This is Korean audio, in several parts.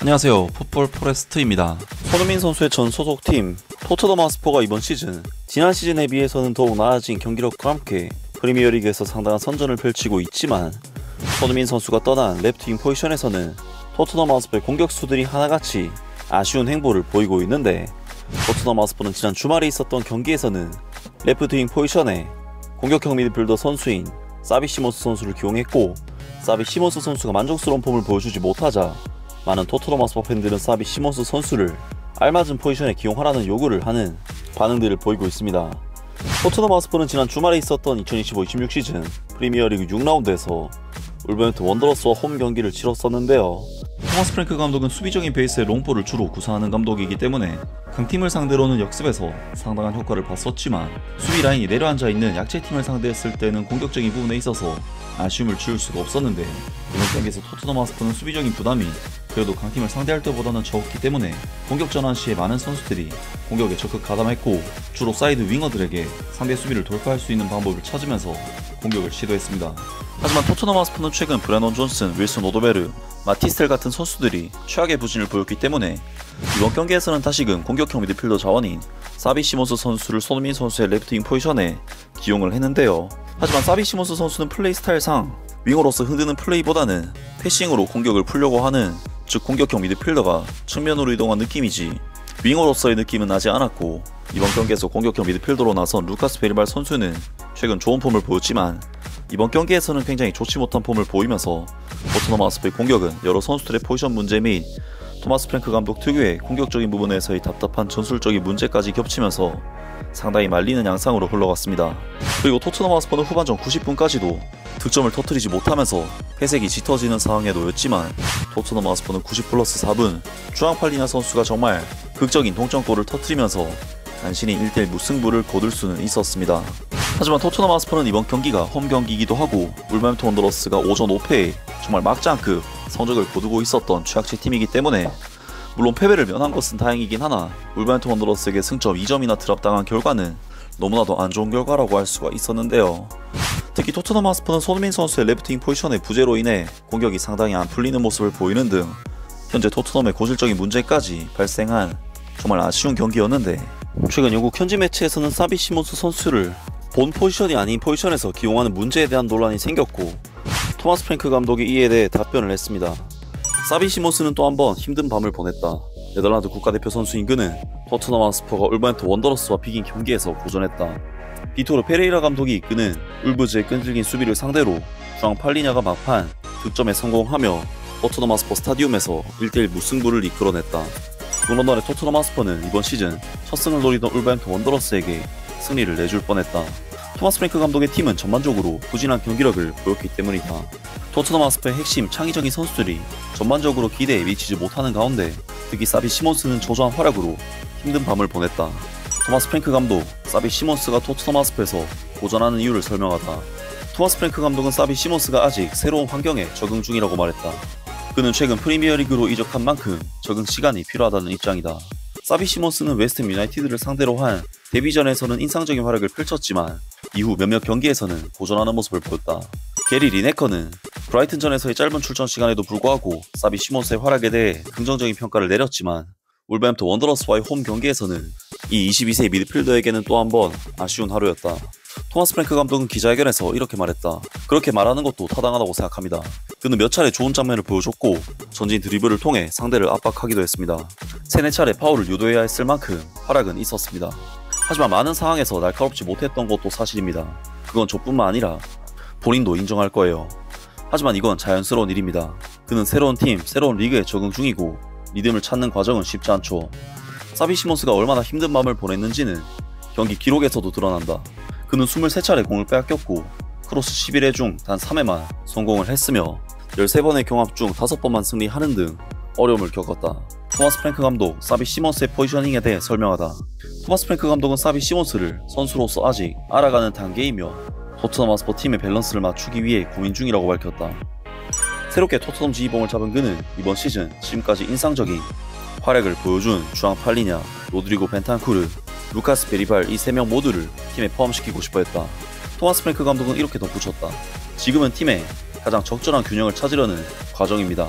안녕하세요. 풋볼 포레스트입니다. 손흥민 선수의 전 소속팀 토트넘 핫스퍼가 이번 시즌 지난 시즌에 비해서는 더욱 나아진 경기력과 함께 프리미어리그에서 상당한 선전을 펼치고 있지만, 손흥민 선수가 떠난 레프트윙 포지션에서는 토트넘 핫스퍼의 공격수들이 하나같이 아쉬운 행보를 보이고 있는데, 토트넘 핫스퍼는 지난 주말에 있었던 경기에서는 레프트윙 포지션에 공격형 미드필더 선수인 사비 시몬스 선수를 기용했고, 사비 시몬스 선수가 만족스러운 폼을 보여주지 못하자 많은 토트넘 핫스퍼 팬들은 사비 시몬스 선수를 알맞은 포지션에 기용하라는 요구를 하는 반응들을 보이고 있습니다. 토트넘 핫스퍼는 지난 주말에 있었던 2025-26 시즌 프리미어리그 6라운드에서 울버햄튼 원더러스와 홈 경기를 치렀었는데요. 토마스 프랭크 감독은 수비적인 베이스의 롱볼을 주로 구사하는 감독이기 때문에 강팀을 상대로는 역습에서 상당한 효과를 봤었지만, 수비 라인이 내려앉아 있는 약체팀을 상대했을 때는 공격적인 부분에 있어서 아쉬움을 지울 수가 없었는데, 이번 경기에서 토트넘 핫스퍼는 수비적인 부담이 그래도 강팀을 상대할 때보다는 적었기 때문에 공격 전환 시에 많은 선수들이 공격에 적극 가담했고, 주로 사이드 윙어들에게 상대 수비를 돌파할 수 있는 방법을 찾으면서 공격을 시도했습니다. 하지만 토트넘 핫스퍼는 최근 브래넌 존슨, 윌슨 오도베르, 마티스텔 같은 선수들이 최악의 부진을 보였기 때문에 이번 경기에서는 다시금 공격형 미드필더 자원인 사비 시몬스 선수를 손흥민 선수의 레프트윙 포지션에 기용을 했는데요. 하지만 사비 시몬스 선수는 플레이 스타일상 윙어로서 흔드는 플레이보다는 패싱으로 공격을 풀려고 하는, 즉 공격형 미드필더가 측면으로 이동한 느낌이지 윙어로서의 느낌은 나지 않았고, 이번 경기에서 공격형 미드필더로 나선 루카스 베리발 선수는 최근 좋은 폼을 보였지만 이번 경기에서는 굉장히 좋지 못한 폼을 보이면서 토트넘 핫스퍼의 공격은 여러 선수들의 포지션 문제 및 토마스 프랭크 감독 특유의 공격적인 부분에서의 답답한 전술적인 문제까지 겹치면서 상당히 말리는 양상으로 흘러갔습니다. 그리고 토트넘 핫스퍼는 후반전 90분까지도 득점을 터뜨리지 못하면서 패색이 짙어지는 상황에 놓였지만, 토트넘 핫스퍼는 90+4분 주앙팔리냐 선수가 정말 극적인 동점골을 터뜨리면서 간신히 1대1 무승부를 거둘 수는 있었습니다. 하지만 토트넘 핫스퍼는 이번 경기가 홈 경기이기도 하고 울버햄튼 원더러스가 오전 5패에 정말 막장급 성적을 거두고 있었던 최악체 팀이기 때문에, 물론 패배를 면한 것은 다행이긴 하나 울버햄튼 원더러스에게 승점 2점이나 드랍당한 결과는 너무나도 안 좋은 결과라고 할 수가 있었는데요. 특히 토트넘 핫스퍼는 손흥민 선수의 레프트윙 포지션의 부재로 인해 공격이 상당히 안 풀리는 모습을 보이는 등 현재 토트넘의 고질적인 문제까지 발생한 정말 아쉬운 경기였는데, 최근 영국 현지 매체에서는 사비 시몬스 선수를 본 포지션이 아닌 포지션에서 기용하는 문제에 대한 논란이 생겼고, 토마스 프랭크 감독이 이에 대해 답변을 했습니다. 사비 시몬스는 또 한 번 힘든 밤을 보냈다. 네덜란드 국가대표 선수인 그는 토트넘 핫스퍼가 울버햄튼 원더러스와 비긴 경기에서 고전했다. 비토르 페레이라 감독이 이끄는 울브즈의 끈질긴 수비를 상대로 주앙팔리냐가 막판 득점에 성공하며 토트넘 핫스퍼 스타디움에서 1대1 무승부를 이끌어냈다. 런던의 토트넘 핫스퍼는 이번 시즌 첫 승을 노리던 울버햄튼 원더러스에게 승리를 내줄 뻔했다. 토마스 프랭크 감독의 팀은 전반적으로 부진한 경기력을 보였기 때문이다. 토트넘 핫스퍼의 핵심 창의적인 선수들이 전반적으로 기대에 미치지 못하는 가운데, 특히 사비 시몬스는 저조한 활약으로 힘든 밤을 보냈다. 토마스 프랭크 감독, 사비 시몬스가 토트넘 핫스퍼에서 고전하는 이유를 설명하다. 토마스 프랭크 감독은 사비 시몬스가 아직 새로운 환경에 적응 중이라고 말했다. 그는 최근 프리미어리그로 이적한 만큼 적응 시간이 필요하다는 입장이다. 사비 시몬스는 웨스트햄 유나이티드를 상대로 한 데뷔전에서는 인상적인 활약을 펼쳤지만 이후 몇몇 경기에서는 고전하는 모습을 보였다. 게리 리네커는 브라이튼전에서의 짧은 출전 시간에도 불구하고 사비 시몬스의 활약에 대해 긍정적인 평가를 내렸지만, 울버햄튼 원더러스와의 홈 경기에서는 이 22세 미드필더에게는 또 한 번 아쉬운 하루였다. 토마스 프랭크 감독은 기자회견에서 이렇게 말했다. 그렇게 말하는 것도 타당하다고 생각합니다. 그는 몇 차례 좋은 장면을 보여줬고 전진 드리블을 통해 상대를 압박하기도 했습니다. 3-4차례 파울을 유도해야 했을 만큼 활약은 있었습니다. 하지만 많은 상황에서 날카롭지 못했던 것도 사실입니다. 그건 저뿐만 아니라 본인도 인정할 거예요. 하지만 이건 자연스러운 일입니다. 그는 새로운 팀, 새로운 리그에 적응 중이고 리듬을 찾는 과정은 쉽지 않죠. 사비 시몬스가 얼마나 힘든 밤을 보냈는지는 경기 기록에서도 드러난다. 그는 23차례 공을 빼앗겼고 크로스 11회 중 단 3회만 성공을 했으며 13번의 경합 중 5번만 승리하는 등 어려움을 겪었다. 토마스 프랭크 감독, 사비 시몬스의 포지셔닝에 대해 설명하다. 토마스 프랭크 감독은 사비 시몬스를 선수로서 아직 알아가는 단계이며 토트넘 핫스퍼 팀의 밸런스를 맞추기 위해 고민 중이라고 밝혔다. 새롭게 토트넘 지휘봉을 잡은 그는 이번 시즌 지금까지 인상적인 활약을 보여준 주앙팔리냐, 로드리고 벤탄쿠르, 루카스 베리발 이 3명 모두를 팀에 포함시키고 싶어 했다. 토마스 프랭크 감독은 이렇게 덧붙였다. 지금은 팀에 가장 적절한 균형을 찾으려는 과정입니다.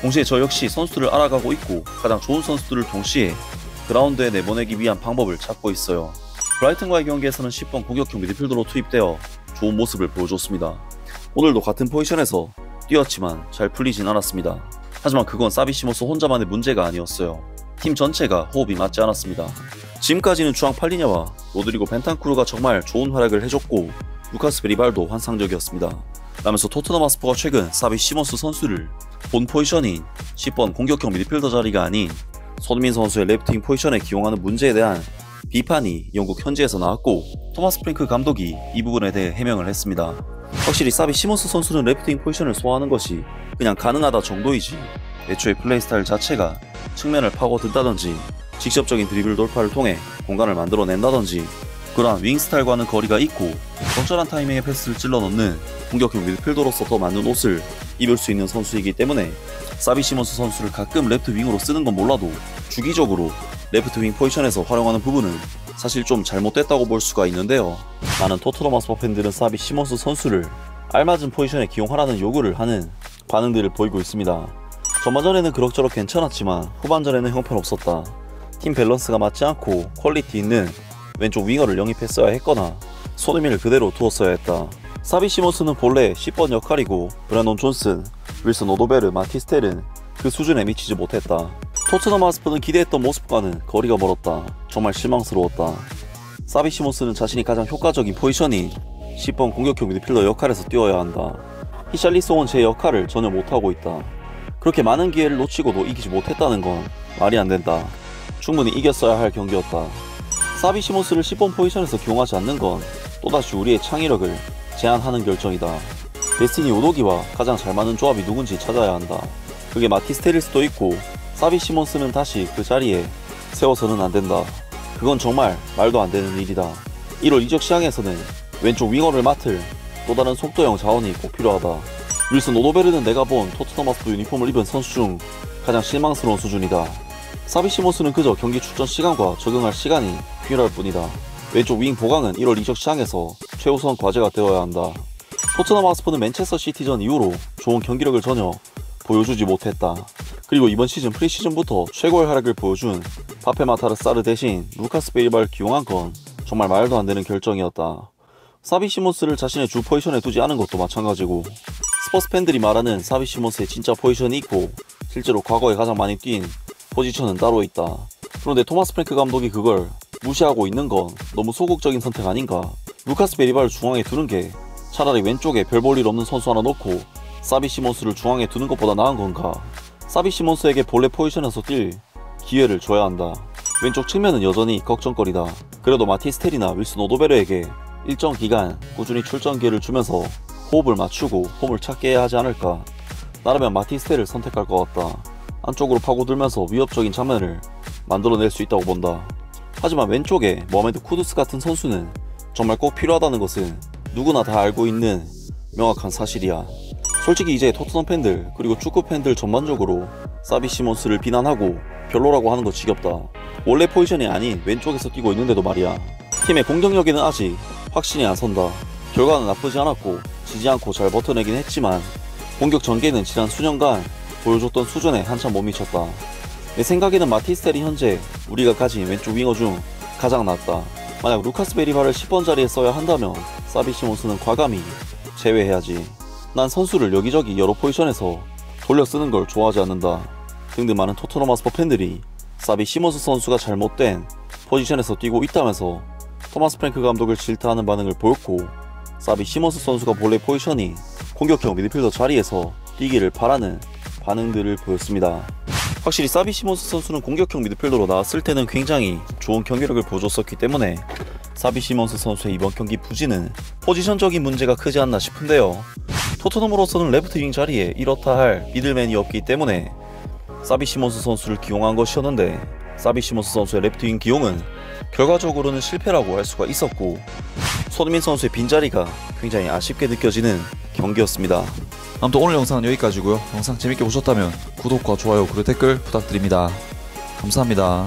동시에 저 역시 선수들을 알아가고 있고 가장 좋은 선수들을 동시에 그라운드에 내보내기 위한 방법을 찾고 있어요. 브라이튼과의 경기에서는 10번 공격형 미드필더로 투입되어 좋은 모습을 보여줬습니다. 오늘도 같은 포지션에서 뛰었지만 잘 풀리진 않았습니다. 하지만 그건 사비 시몬스 혼자만의 문제가 아니었어요. 팀 전체가 호흡이 맞지 않았습니다. 지금까지는 주앙 팔리냐와 로드리고 벤탄쿠르가 정말 좋은 활약을 해줬고 루카스 베리발도 환상적이었습니다. 라면서 토트넘 하스퍼가 최근 사비 시몬스 선수를 본 포지션인 10번 공격형 미드필더 자리가 아닌 손흥민 선수의 레프트윙 포지션에 기용하는 문제에 대한 비판이 영국 현지에서 나왔고 토마스 프랭크 감독이 이 부분에 대해 해명을 했습니다. 확실히 사비 시몬스 선수는 레프트윙 포지션을 소화하는 것이 그냥 가능하다 정도이지 애초에 플레이 스타일 자체가 측면을 파고든다든지 직접적인 드리블 돌파를 통해 공간을 만들어낸다든지 그러한 윙 스타일과는 거리가 있고 적절한 타이밍에 패스를 찔러 넣는 공격형 미드필더로서 더 맞는 옷을 입을 수 있는 선수이기 때문에 사비 시몬스 선수를 가끔 레프트 윙으로 쓰는 건 몰라도 주기적으로 레프트 윙 포지션에서 활용하는 부분은 사실 좀 잘못됐다고 볼 수가 있는데요. 많은 토트넘 하스퍼 팬들은 사비 시몬스 선수를 알맞은 포지션에 기용하라는 요구를 하는 반응들을 보이고 있습니다. 전반전에는 그럭저럭 괜찮았지만 후반전에는 형편없었다. 팀 밸런스가 맞지 않고 퀄리티 있는 왼쪽 윙어를 영입했어야 했거나 손흥민을 그대로 두었어야 했다. 사비 시몬스는 본래 10번 역할이고 브랜돈 존슨, 윌슨 오도베르, 마티스텔은 그 수준에 미치지 못했다. 토트넘 하스퍼는 기대했던 모습과는 거리가 멀었다. 정말 실망스러웠다. 사비 시몬스는 자신이 가장 효과적인 포지션인 10번 공격형 미드필더 역할에서 뛰어야 한다. 히샬리송은 제 역할을 전혀 못하고 있다. 그렇게 많은 기회를 놓치고도 이기지 못했다는 건 말이 안 된다. 충분히 이겼어야 할 경기였다. 사비 시몬스를 10번 포지션에서 기용하지 않는 건 또다시 우리의 창의력을 제한하는 결정이다. 데스티니 오도기와 가장 잘 맞는 조합이 누군지 찾아야 한다. 그게 마티스텔일 수도 있고 사비 시몬스는 다시 그 자리에 세워서는 안 된다. 그건 정말 말도 안 되는 일이다. 1월 이적 시장에서는 왼쪽 윙어를 맡을 또 다른 속도형 자원이 꼭 필요하다. 윌슨 오도베르는 내가 본 토트넘 하스퍼 유니폼을 입은 선수 중 가장 실망스러운 수준이다. 사비 시몬스는 그저 경기 출전 시간과 적응할 시간이 필요할 뿐이다. 왼쪽 윙 보강은 1월 이적 시장에서 최우선 과제가 되어야 한다. 토트넘 하스퍼는 맨체스터 시티전 이후로 좋은 경기력을 전혀 보여주지 못했다. 그리고 이번 시즌 프리시즌부터 최고의 활약을 보여준 파페 마타르사르 대신 루카스 베리발을 기용한 건 정말 말도 안 되는 결정이었다. 사비 시몬스를 자신의 주 포지션에 두지 않은 것도 마찬가지고 스퍼스 팬들이 말하는 사비 시몬스의 진짜 포지션이 있고 실제로 과거에 가장 많이 뛴 포지션은 따로 있다. 그런데 토마스 프랭크 감독이 그걸 무시하고 있는 건 너무 소극적인 선택 아닌가. 루카스 베리발을 중앙에 두는 게 차라리 왼쪽에 별 볼 일 없는 선수 하나 놓고 사비 시몬스를 중앙에 두는 것보다 나은 건가. 사비 시몬스에게 본래 포지션에서 뛸 기회를 줘야 한다. 왼쪽 측면은 여전히 걱정거리다. 그래도 마티스텔이나 윌슨 오도베르에게 일정 기간 꾸준히 출전 기회를 주면서 호흡을 맞추고 폼을 찾게 해야 하지 않을까. 나라면 마티스텔을 선택할 것 같다. 안쪽으로 파고들면서 위협적인 장면을 만들어낼 수 있다고 본다. 하지만 왼쪽에 모하메드 쿠두스 같은 선수는 정말 꼭 필요하다는 것은 누구나 다 알고 있는 명확한 사실이야. 솔직히 이제 토트넘 팬들 그리고 축구 팬들 전반적으로 사비 시몬스를 비난하고 별로라고 하는 거 지겹다. 원래 포지션이 아닌 왼쪽에서 뛰고 있는데도 말이야. 팀의 공격력에는 아직 확신이 안 선다. 결과는 나쁘지 않았고 지지 않고 잘 버텨내긴 했지만 공격 전개는 지난 수년간 보여줬던 수준에 한참 못 미쳤다. 내 생각에는 마티스텔이 현재 우리가 가진 왼쪽 윙어 중 가장 낫다. 만약 루카스 베리발을 10번 자리에 써야 한다면 사비 시몬스는 과감히 제외해야지. 난 선수를 여기저기 여러 포지션에서 돌려 쓰는 걸 좋아하지 않는다. 등등 많은 토트넘 하스퍼 팬들이 사비 시몬스 선수가 잘못된 포지션에서 뛰고 있다면서 토마스 프랭크 감독을 질타하는 반응을 보였고 사비 시몬스 선수가 본래 포지션이 공격형 미드필더 자리에서 뛰기를 바라는 반응들을 보였습니다. 확실히 사비 시몬스 선수는 공격형 미드필더로 나왔을 때는 굉장히 좋은 경기력을 보여줬었기 때문에 사비 시몬스 선수의 이번 경기 부진은 포지션적인 문제가 크지 않나 싶은데요. 토트넘으로서는 레프트 윙 자리에 이렇다 할 미들맨이 없기 때문에 사비 시몬스 선수를 기용한 것이었는데 사비 시몬스 선수의 레프트 윙 기용은 결과적으로는 실패라고 할 수가 있었고 손흥민 선수의 빈자리가 굉장히 아쉽게 느껴지는 경기였습니다. 아무튼 오늘 영상은 여기까지고요. 영상 재밌게 보셨다면 구독과 좋아요 그리고 댓글 부탁드립니다. 감사합니다.